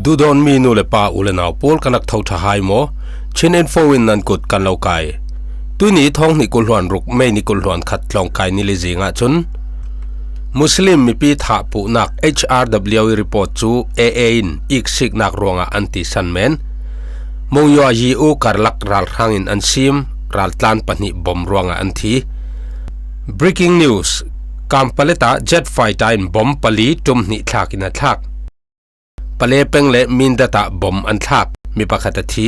ดูดอนมีนูเลปาอุเลนาวปอลกันักเท่าทหายโมชินเอ็นโฟวินนันกุดกันเลาไกตุนี้ท้องนิกุลหวนรุกไม่นิกุลหวนขัดลองไกนิลิจิงะจุนมุสลิมมีปีถาปุนัก HRW report จู AA อีกสิกนักรวงอันติสันเมนมงยัวยีอูการลักรัลทางอินอันซิมรัลตันปนิบอมรวงอันที breaking news กัมปเลตาเจ็ตไฟตาอินบอมปลีจุมนิทักอินทักปเลเปงเลมินดาตาบอมอันทักมีปะขัดที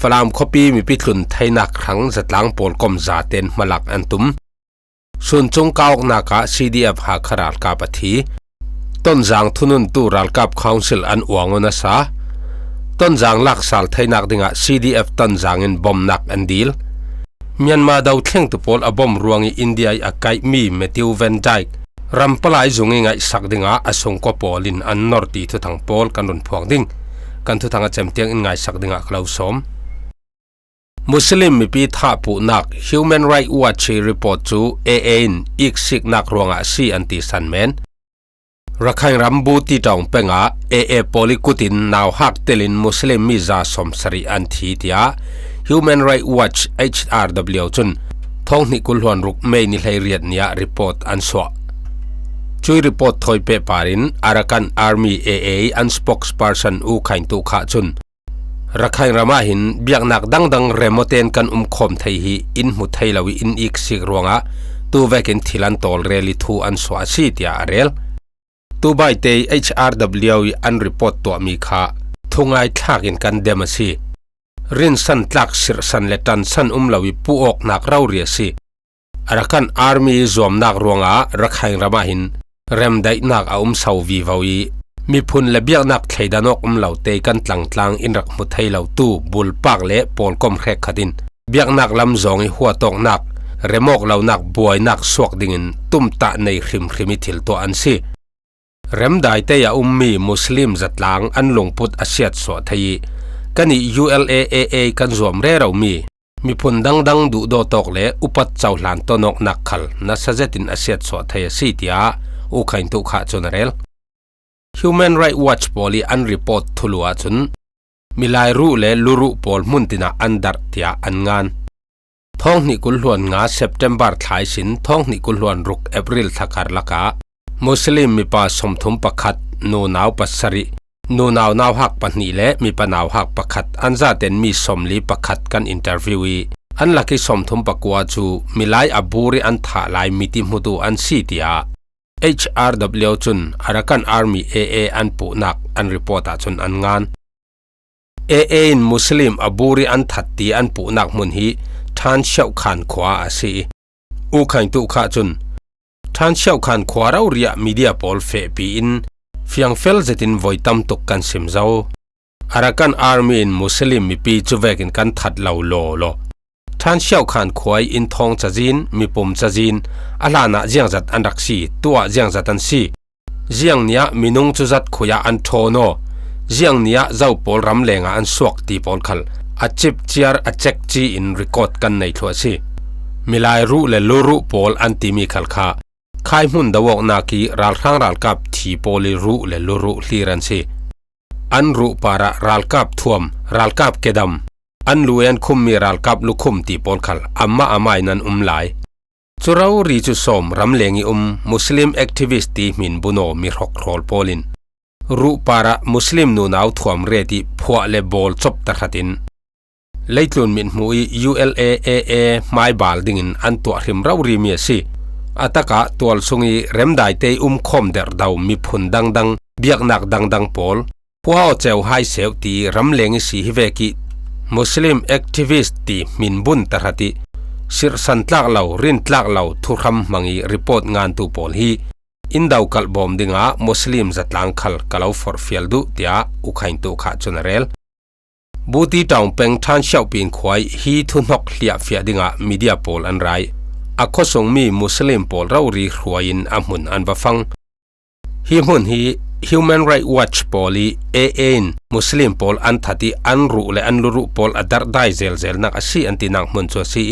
ฝรั่งคบีมีพิทุนไทยนักครั้งจัดล้างโปลกมซาเตนมาลักอันตุมส่วนจงก้าวนัก CDF หาขราลกาปทีต้นจางทุนุนตูรัลกับ Council อันอวงอนาซาต้นจางลักสาลไทยนักดิงะ CDF ต้นจางอินบอมนักอันดีลเมียนมาดาวเท่งตุปอลอบอมรวงอินเดียอากาศมีเมทิวเวนไดค์รำปลายจงไงสักดิงะอสงกปอลินอันนอร์ตีทุทังปอลกันรุนพวงดิ่งกันทุทังเจมเตียงอินไงสักดิงะคลาวสมมุสลิมมีปีถาปุนัก Human Rights Watch report จู AA อีกสิกนักรวงซีอันติสันเมนรักให้รำบูตีจองเป็งAA โพลิกุตินนาวฮักเตลินมุสลิมมิซาสมสรีอันทีเตีย Human Rights Watch HRW จุนท้องนิกุลหวนรุกไม่นิลัยเรียดเนียรีพอร์ตอันสวะช่วยรีพอร์ตถอยเปปารินอารักันอาร์มี AA อันสปอคส์เพอร์สันอูขันตุขาจุนรักให้รามาหินเบียกนักดังเรโมเตนกันคมไทยฮีอินมุไทยลาวิอินอีกสิกรวงตัวเวกินทิลันโตลเรลิทูอันสวาซีติอาเรลตัวใบเตย HRW อันรีพอร์ตตัวมีค่าทุงไอทักอินกันเดมซีรินสันตักสิรสันเลตันสันลาวิปูออกนักเราเรียซีรักกันอาร์มีจอมนักรวงรักให้รามาหินเรมได้นักสาววีวาวีมีพุนและเบียกนักไทยดานอกเหล่าเตกันตลังอินรักมุไทยเหล่าตู้บุลปากเละปอนกอมแขกขัดินเบียกนักลำจองหัวตกนักเรมอกเหล่านักบวยนักสวกดิ่งตุ้มตะในคริมิทิลตัวอันซีเรมได้เตยมีมุสลิมจัดลางอันหลงพุทธอาเซียสวไทยกันนี้ ULAAA กันรวมเร่เรามีพุนดังดูโดตกเละอุปัตเจ้าหลานตัวนกนักขัลนัสเจตินอาเซียสวไทยซีติอาอุขันตุขาจนเรลHuman Rights Watch ปอลีอันรีพอร์ตทุลัวจุนมีลายรู้และลุรุปอลมุนตินาอันดัรเตียอันงานท้องนิกุลหวนงา September ท้ายสินท้องนิกุลหวนรุก April ทักการละกามุสลิมมีป่าสมทุมประคัดนูนาวปัสสรินูนาวหักปนีและมีปนาวหักประคัดอันซาเตนมีสมลีประคัดกันอินเตอร์วิวีอันลักสมทุมประกวดจูมีลายอบูริอันท่าลายมิติมุดูอันซีติอาHRW จุนอารักันอาร์มี AA อันปุนักอันรีพอร์ตจุนอันงาน AA มุสลิมอบูริอันทัดตีอันปุนักมุนฮีท่านเช่าขันขวาอาศีอูขันตุขาจุนท่านเช่าขันขวาเราเรียมีเดียพอลเฟปีอินเฟียงเฟลเจตินไว้ตั้มตุกกันซิมเจ้าอารักันอาร์มีมุสลิมมีปีจูเวกินกันทัดเหล่าโลท่านเช่าขันขวายอินทองจะจีนมีปุ่มจะจีนอาลานะเจียงจัดอันรักสีตัวเจียงจัดอันสีเจียงเนี้ยมีนุ่งจุจัดขุยอันโทโนเจียงเนี้ยเจ้าปอลรำเลงอันสวกตีปอลขัลอาจิบเจียร์อาเจ็กจีอินรีคอร์ดกันในทัวสีมีลายรู้และลูรู้ปอลอันตีมีขัลขาขายมุนดาวกนาคีรัลข้างรัลกับทีปอลิรู้และลูรู้ลีรันสีอันรู้ปาระรัลกับท่วมรัลกับเกดัมอันลุยันคุมมีรัลกับลุคุมตีปอลขัลอัมมาอามายนันหลายจุเรารีจุสมรำเลงีมุสลิมแอคทิวิสต์ตีมินบุโนมีรกโรลปอลินรูปาระมุสลิมนูนาวทวมเรติพัวเลบอลจบตะขัดินเลตุนมินมุย ULAAA ไม่บาลดิ่งอันตัวริมเรารีเมียซีอัตกะตัวสุงีเร็มได้เตยคมเดรดาวมีพุนดังเบียกนักดังปอลพัวเอาเจ้าไฮเซลตีรำเลงีสีฮิเวกิมุสลิมแอคทิวิสต์ตีมินบุนตะขัดิสิรสันตลักเหล่ารินตลักเหล่าทุรำมังอีรีพอร์ตงานตูปอลฮีอินดาวกัลบอมดิงามุสลิมจัดลังขัลกล่าวฟอร์ฟิลดูเตียอุขันตุขาจนเรลบูตีตาวเป็งท่านเช่าปีนควายฮีทุนหกเลียฟิดิงามีเดียปอลอันไรอคสงมีมุสลิมปอลเรารีขวายินอามุนอันบฟังฮีมุนฮี Human Rights Watch ปอลี AA มุสลิมปอลอันทัดอันรู้และอันลุรุปอลอัดได้เซลนักอาศัยอันตินักมุนชัวซี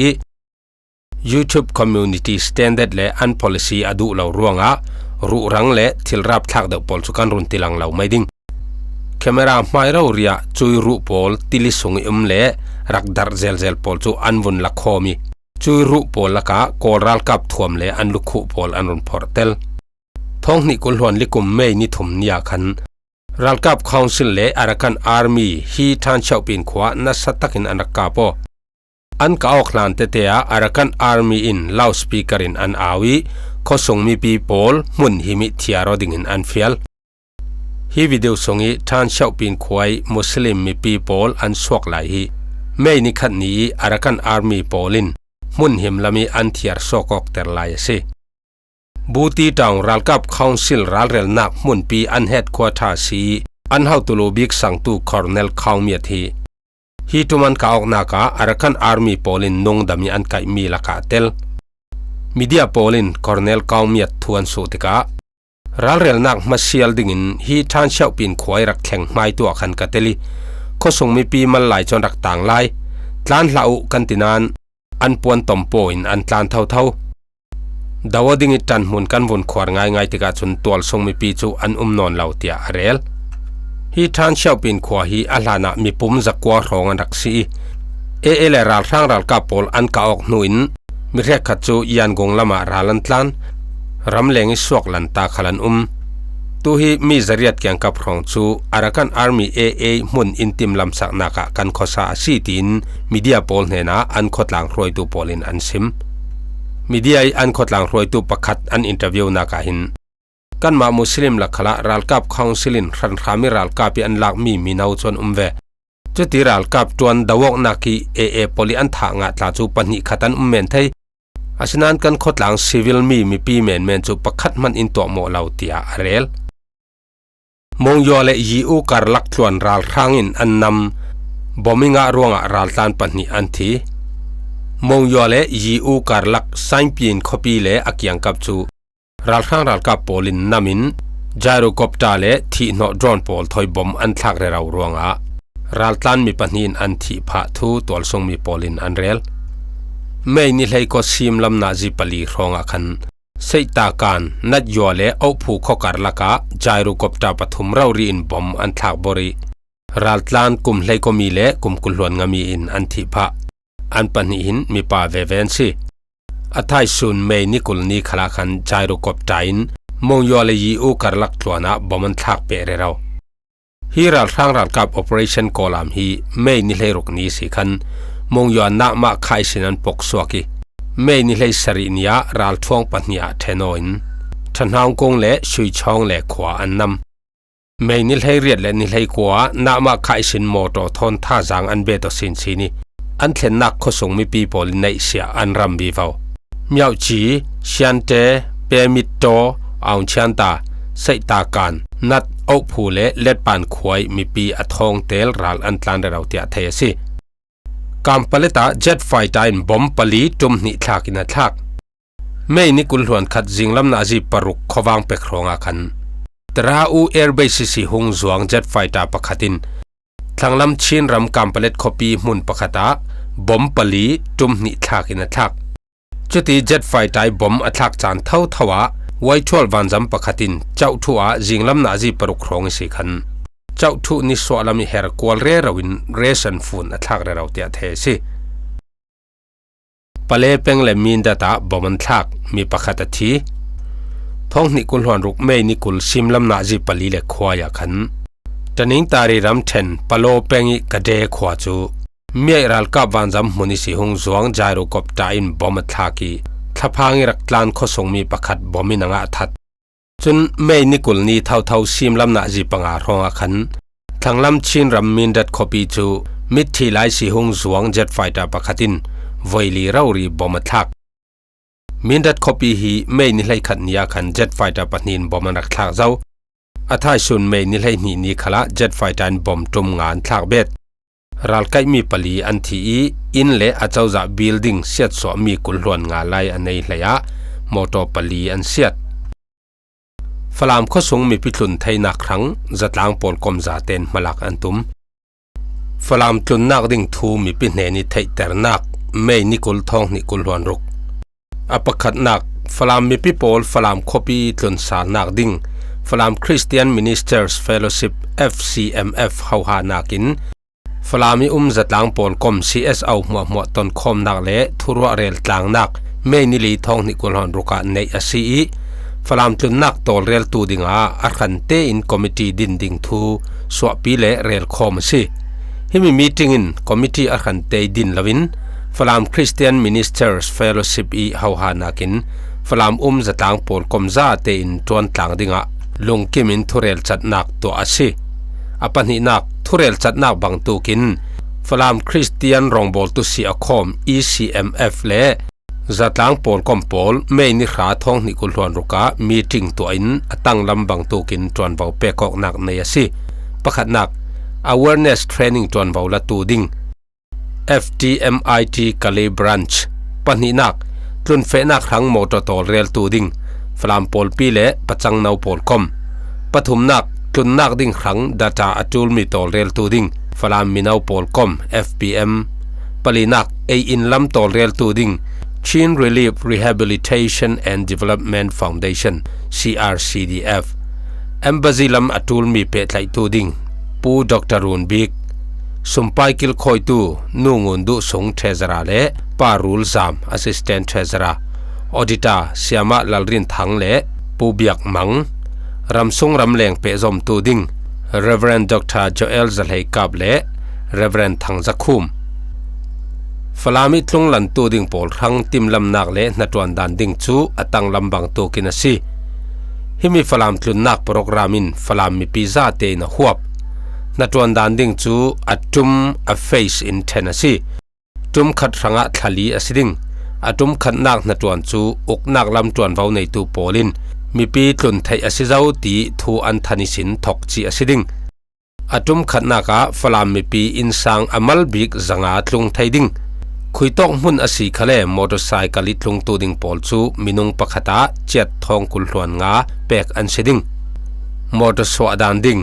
YouTube Community Standard และอัน Policy อดูเหล่ารวงรู้รังและทิลรับทักเดปอลสุกันรุนติลังเหล่าไม่ดิ่ง camera mai ro ria chui ru pol tili sungi le rak dar zel pol chu anvun la khomi chui ru pol laka koral kap thuam le an lukhu pol anun portel thong ni kul hon likum mei ni thum nia khan ral kap council le Arakan army hi than chau pin khwa na satakin anaka po an ka oklan te te a Arakan army in loudspeaker in an awi khosong mi people mun himi thiaro ding in an fial hi video songi than chau pin khwai muslim mi people an swak lai hi mei ni khat ni Arakan army polin mun him lami an thiar sokok ter lai se Buti Town Ralkap Council Ralrel nak mun pi an headquarter si an how to lobik sang tu Colonel Kaumiat hi tuman kaok naka Arakan army polin nong dami an kai mi laka tel media polin Colonel Kaumiat thuan su tika Ralrel nak masial dingin hi than chau pin khwai rak thleng mai tu khan kateli khosong mi pi mal lai chon rak tang lai tlan hlau kantinan an puan tompo in an tlan thau dawading itan mun kan vun khwar ngai tika chun tol song mi pi chu an non lautia arel hi than chau pin khwa hi alana mi pum zakwa rong an raksi ele ral rang ral ka pol an ka ok nuin mi rek kha chu yan gong lama ralan tlan ramleng iswak lan ta khalan tu hi mi zariat kyang kap rong chu Arakan army AA mun intim lamsak naka kan khosa sitin media pol hena an khotlang roi tu polin an sim media an khotlang roi tu pakhat an interview naka hin kan ma muslim la khala Ralkap councilin ran khami Ralkapi an lak mi minau chon ve chuti Ralkap tuan dawok naki AA poli an tha nga tla chu pani khatan men thei asinan kan khotlang civil mi pi men chu pakhat man in to mo lautia arel mongyo le yu kar lak tluan ral rangin an nam bominga ruanga ral tan pani an thi mongyo le yu kar lak sign pin copy le akyang kap chu ral kap polin namin gyrocopter le thi no drone pol thoi bom an thak re raw ruanga ral tan mi panin an thi pha thu tol song mi polin an rel mei ni hlei ko sim lam na ji pali ronga khan seita kan nat yo le au phu khokar laka gyrocopter pathum rauri in bom an thak bori ral tlan kum hlei ko mi le kum kulhon ngami in an thi pha an pani hin mi pa ve ven si athai sun mei ni kul ni khala khan gyrocopter in mongyo le yu karlak tluana boman thak pe re raw hi ral kap operation kolam hi mei ni hlei ruk ni si khan mongyo na ma khai sinan pok swaki mei ni hlei sari nia ral thong pahnia thenoin thanhaung kong le sui chong le khwa annam mei ni hlei riat le ni hlei kwa na ma khai sin moto thon tha jang an be to sin sini an thlen nak khosong mi people nei sia an ram bi vaw miao chi siante permitto aung chanta seita kan nat au phule let pan khwai mi pi athong tel ral an tlan raw tia thesi kampaleta jet fighter in bom pali tum ni thlakina thlak mei ni kulhon khat jinglam na ji paruk khowang pe khronga khan tra u airbase si hung zuang jet fighter pakhatin thanglam chin ram kampalet khopi mun pakhata bom pali tum ni thlakina thlak chuti jet fighter bom athak chan thau thawa waithol wanjam pakhatin chau thua jinglam na ji paruk khrong si khan chau thu ni swalami her kwal re rawin ration fun athak re raw tia the si pale peng le min data boman thak mi pakhata thi thong ni kul hon ruk mei ni kul simlam na ji pali le khwaya khan taning tari ram then palo pengi kade khwa chu mei ral ka wanjam muni si hung zuang gyrocopter in bom thaki thaphangi rak tlan khosong mi pakhat bominanga that chun mei ni kul ni thau simlam na ji panga ronga khan thanglam chin ram min dat khopi chu mit thi lai si hung zuang jet fighter pakhatin voili rauri bom thak min dat khopi hi mei ni hlai khat nia khan jet fighter panin bom rak thak zau athai sun mei ni hlai ni khala jet fighter bom tum ngan thak bet ral kai mi pali an thi in le achauza building set so mi kulhon nga lai anei hlaya moto pali an set falam khosung mi pitlun thaina khrang zatlang pol komza ten malak antum falam tlun nak ding thu mi pi hne ni thei ternak mei ni kul thong ni kulhon ruk apakhat nak falam mi pi pol falam khopi tlun sa nak ding Falam Christian Ministers Fellowship FCMF เฮาหานากินฟลามีจัดลางปอนคอม CSO หมวตนคอมนักและทุรเรลตางนักเมนิลีทองนิกุลฮอนรุกะในอาซีฟลามตุนนักตอลเรลตูดิงอาอาคันเตอินคอมมิตี้ดินดิงทูสวปีเลเรลคอมซีฮิมีมีติ้งอินคอมมิตี้อาคันเตดินลวินฟลาม Christian Ministers Fellowship เฮาหานากินฟลามจัดลางปอนคอมซาเตอินจวนตางดิงอาลงกิมินทุเรลจัดนักตัวอาซีอปันหินักทุเรลจัดนักบางตูกินฟลามคริสเตียนรองบอลตุสีอคอม ECMF และจัดลางปอนคอมปอลไม่นิราทองนิกุลฮวนรุกะมีทิ้งตัวอินตั้งลำบางตูกินจวนเบาเปกอกนักในอาซีประคัดนัก awareness training จวนเบาละตูดิง FDMIT กาเลบรันช์ปันหินักตุนเฟนักทั้งมอเตอร์ตอลเรลตูดิงฟลามปอลปีและปัจจังนาวปอลคอมปฐุมนักตุนนักดิ่งครั้ง data อจูลมีตอลเรลตูดิงฟลามมินาวปอลคอม FPM ปลีนักอินลำตอลเรลตูดิง Chin Relief Rehabilitation and Development Foundation CRCDF เอมบาซิลัมอจูลมีเปตไลตูดิงปูดรรูนบิกสุมไปกิลคอยตูนูงุนดุสงเทซราและปารูลซาม Assistant Treasurer ออดิตาเสียมาลลรินทังและปูเบียกมังรำทรงรำแรงเปะจอมตูดิง Reverend Dr. Joel Zalhaikab และ Reverend ทังจักคุมฟลามิตลงลันตูดิงปอลทั้งติมลำนักและนัดวันดันดิงจูอตังลำบังตูกินสีฮิมีฟลามตลุนนักโปรแกรมินฟลามมีพิซาเตนหัวบนัดวันดันดิงจูอัดจุมอัฟเฟซอินเทนซีจุมขัดรังอัทลีอสิดิงอัดุมขัดนักนัดวันจูอกนักลำจวนเฝ้าในตูโปลินมีปีตลุนไทยอสิเจ้าตีทูอันธนิสินทกจีอสิดิงอัดุมขัดนักฟลามมีปีอินสังอมัลบิกจังอาตลุงไทยดิงคุยตอกมุนอสีขเลมอเตอร์ไซค์ลิตลงตูดิงปอลจูมินุงปะขตาเจ็ดทองกุลหวนงาเปกอันเสดิงมอเตอร์สวดานดิง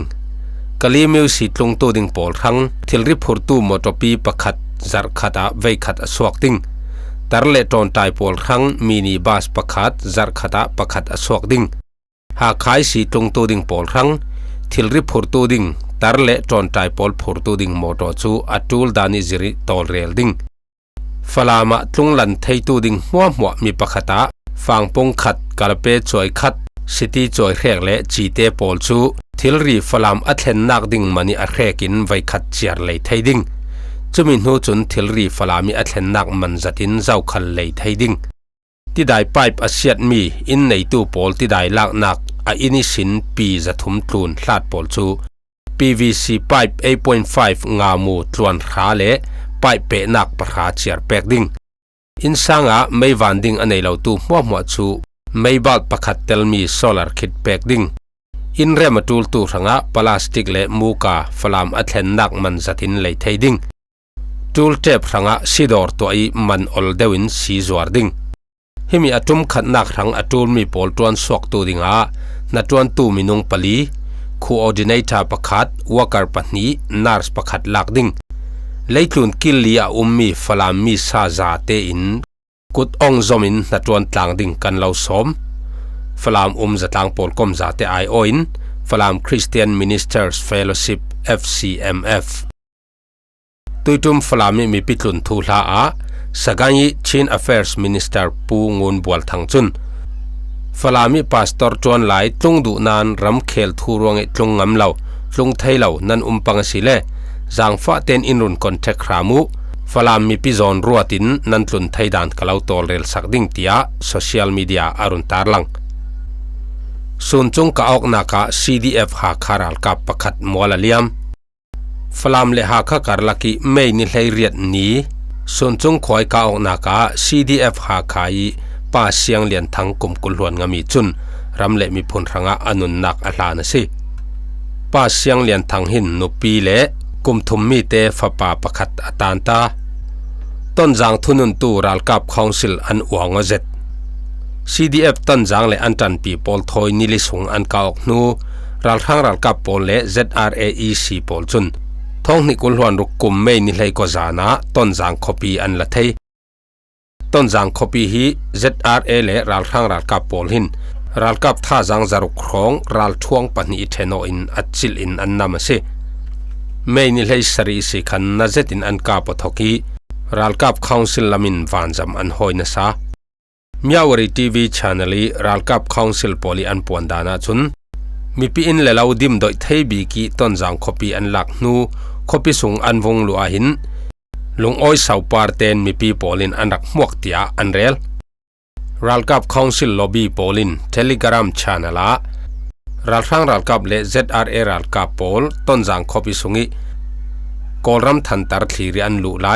กะลีมิวสิตลงตูดิงปอลทั้งทิลริพูตูมอเตอร์ปีปะขัดจัรขตาไวขัดสวกดิงตาร์เลตอนไตปอลทั้งมินิบัสปะขัดจัรขตาปะขัดสวกดิงหากขายสิตลงตูดิงปอลทั้งทิลริพูตูดิงตาร์เลตอนไตปอลพูตูดิงมอเตอร์จูอัตูลดานิจิริตอลเรลดิงฟลามะตรงลันไทตูดิงหัวมีปะขตาฟังปงขัดกาลเปจอยขัดสิติจอยแขกและจีเตปอลจูทิลรีฟลามอัตเลนนักดิงมันนี่อัแขกินไว้ขัดเจียร์เลยไทดิงจุมินหูจุนทิลรีฟลามีอัตเลนนักมันจัดินเจ้าขันเลยไทดิงที่ได้ไปอาเซียดมีอินในตู้ปอลที่ได้ลากนักอินิสินปีจะทุ่มทุนลาดปอลจู PVC pipe 8.5 งามูตวนขาเละไปเปะนักประหารเชียร์เปกดิงอินสังะไม่วันดิงอันในเหล่าตู้มัวชูไม่บาดประคัดเตลมีโซลาร์คิดเปกดิงอินเรมาตูลตู้สังะพลาสติกและมูกาฟลามอัตเลนนักมันจัดินเลยไทดิงตูลเทปสังะซีดอร์ตัวไอมันอลเดวินซีจวาร์ดิงฮิมีอัตุมขัดนักสังอัตูลมีปอลตวนสวกตูดิงะนัดวันตู้มินุงปลีคูออดิเนตาประคัดวาการ์ปัตนีนาร์สประคัดลักดิงเลยตุนกิลลีอามีฟลามีซาซาเตอินกุดองซอมินนัดวันต่างดิ่งกันเราสมฟลามจะต่างปอลกอมซาเตไอโออินฟลาม Christian Ministers Fellowship FCMF ตุยตุมฟลามีปิดลุนทูลาอาสกัย Chin Affairs Minister ปูงูนบัวทังจุนฟลามีพาสตอร์จวนไลตรงดูนานรำเคลทูรวงตรงงำเหล่าตรงไทยเหล่านั้นปังสิเลจางฟ้าเต็นอินรุนคอนแทครามูฟลามมีพิจอนรัวตินนันตุนไทยดานกล่าวตอลเรลสักดิ่งเตียโซเชียลมีเดียอารุนตาร์ลังส่วนจงกะออกนัก CDF หาคารัลกับประคัดมัวละเลียมฟลามเลหาคาการลักีไม่นิเลเรียดนี้ส่วนจงคอยกะออกนัก CDF หาขายป้าเสียงเลียนทั้งกลุ่มกุลหวนงามีจุนรำเละมีผลรังอนุนนักอัลานะสิป้าเสียงเลียนทั้งหินนุปีเละกุมทุมมีเตฟปาประคัดอตานตาต้นจางทุนุนตูรัลกับคอนซิลอันอวงเจ็ด CDF ต้นจางและอันจันปีปอลทอยนิลิสงอันกาออกนูรัลทั้งรัลกับปอลและ ZRAEC ปอลจุนท้องนิกุลหวนรุกกุมไม่นิเลกจานะต้นจางคอปีอันละเทต้นจางคอปีฮี ZRA และรัลทั้งรัลกับปอลหิน รัลกับท่าจังจารุครองรัลทวงปนิเทโนอินอัจจิลอินอันนามเสไม่นิเลสรีสิขันนาเจตินอันกาปทกีรัลกับคาวซิลลามินวานจำอันหอยนสามีอวรีทีวีชานลีรัลกับคาวซิลโพลีอันปวนดานาจุนมีปีอินเลลาวดิมโดยเทบีกีต้นจังคบีอันหลักนูคบีสุงอันวงลัวหินลุงอ้อยสาวปาร์เตนมีปีโพลินอันรักมวกเตียอันเรลรัลกับคาวซิลล็อบบี้โพลินเทเลกรามชานลารัลฟังรัลกับเล ZRA รัลกับโพลต้นจังคบีสุงิกอลรัมทันตาร์ทีรีอันลุไล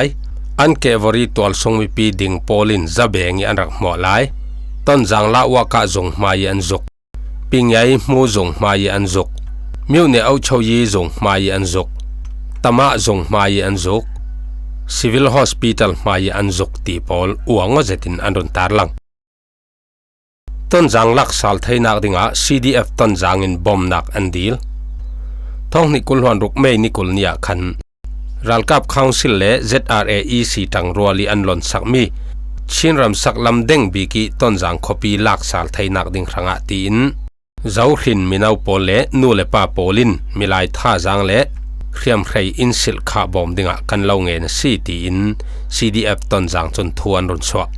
อันเกวอรีตัวลสงมีปีดิงโพลินจะเบงีอันรักหมอไลต้นจังละวากะจงมายันจุกปิงยัยมูจงมายันจุกมิวเนเอาชาวยีจงมายันจุกตมะจงมายันจุกซิวิลฮอสพิทัลมายันจุกตีโพลอวงว่าจะตินอันรุนตาร์ลังต้นจังลักสัลไทยนักดิงะ CDF ต้นจังอินบอมนักอันดีลท้องนิคุลฮวนรุกเมนิคุลเนียขันรัลกับคาวซิลเล ZRAEC ตังรัวลีอันหล่นสักมีชินรำสักลำเด้งบีกีต้นจังคอปีลักสัลไทยนักดิงครั้งอาตีนเจ้าหินมินาวโพเลนูเลปาโพลินมิลายท่าจังเลเขียมใครอินสิลขาบอมดิงะกันเล่าเงินซีตีน CDF ต้นจังจนทวนรุนสวะ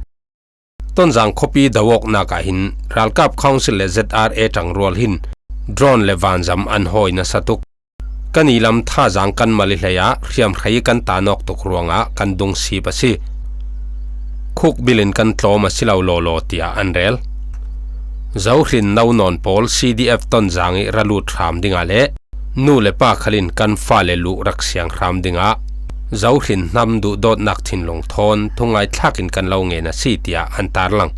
ต้นจังคอปีดาวกนากาหินรัลกับคาวซิลเล ZRA ตังรัวหินดรอนเลวานจัมอันหอยนัสตุกกันอีลำท่าจังกันมาลิเลยะเขียมใครกันตานอกตุกรวงะกันดงสีปะซีคุกบิลินกันโตมาสิลาวโลโลตียอันเรลเจ้าหินนาวนอนโพล CDF ต้นจังอิรัลูทรามดิงาเลนูเลปาขลินกันฟ้าเลลุรักเสียงครามดิงาเจ้าหินนำดูโดดนักทินลงทนทุงไงทักินกันเล่าเงินสีตียอันตาร์ลัง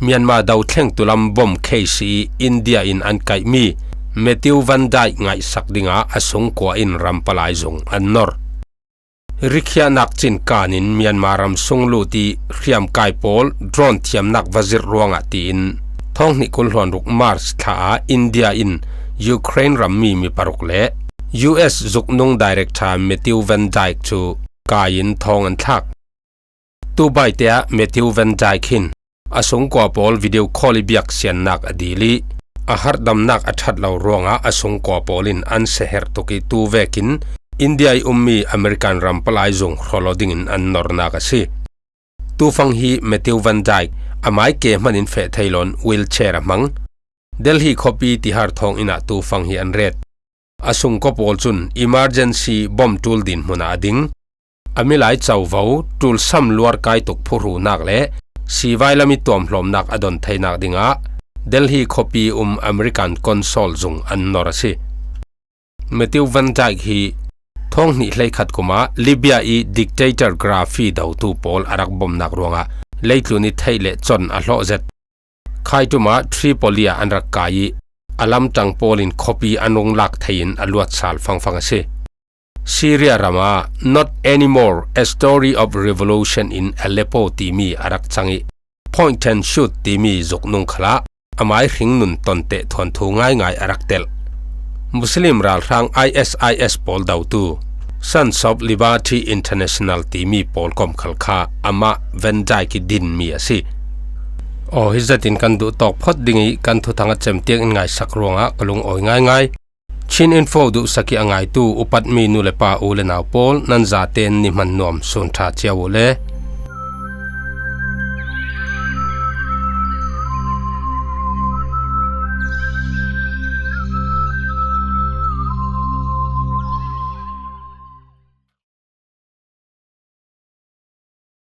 เมียนมาดาวเท่งตุลำบอมเคซีอินเดียอินอันไกมีเมทิววันไดไงสักดิงาอสงกัวอินรัมปลายจงอันนอร์ริกยานักจินกานินเมียนมารำทรงลูตีเขียมไกโพลดรอนเทียมนักวาซิรวงตีนท้องนิคุลฮวนรุกมาร์สท่าอินเดียอินยูเครนรัมมีปารุกเล US จุกนงดีเรกทาเมทิววันไดจูกายินทองอันทักตูใบเตียเมทิววันไดคินอสงกัวโพลวิดีโอคอลบิยักเสียนนักอดีลีอาหารดำนักอัจฉริยะรวงอสงกัวโพลินอันเซเฮร์ตุกิตูเวกินอินเดียมีอเมริกันรัมปลายจงโคลดิงินอันนอร์นักสิตูฟังฮีเมทิววันไดอามายเกมันอินเฟทไทลอนวิลเชอร์มังเดลฮีคอปีที่ฮาร์ทองอินาตูฟังฮีอันเรดอสงกัวโพลจุน emergency bomb ทูลดินมุนาดิงอามิไลเจ้าวูทูลซัมลวร์ไกตุกผู้รู้นักเล่สีไวลามิตวมลมนักอดอนไทยนักดิงะเดลฮีคอปีอเมริกันคอนโซลจงอันนอร์สิเมทิววันไดฮีท้องนี่เลยขัดกุมาลิเบียอีดิกเตเตอร์กราฟีดาวตูโพลอารักบอมนักรวงะเลยคลุนิไทยเลจอนอัลโลเซตใครตุมาทริโปลีอันรักกายอัลลัมจังโพลินคอปีอันงลักไทยินอลวดสาลฟังสิซีเรียรามา not anymore a story of revolution in Aleppo ตีมีอารักจังอี point and shoot ตีมีจกนุงขละอามายหิงนุนตนเตะทวนทูง่ายอารักเตลมุสลิมรัลรัง ISIS โพลดาวตู Sons of Liberty International ตีมีโพลกอมขลคาอามาเวนไดกิดินมีสิฮิจตินกันดูตอกพอดดิ่งกันทุทังเจมเตียงง่ายสักรวงกลุงง่ายชินอินโฟดูสักอย่างไงตูอุปัตมีนูเลปาอูเลนาโพลนันจาเตนนิมันนวมสุนทาเจียวเล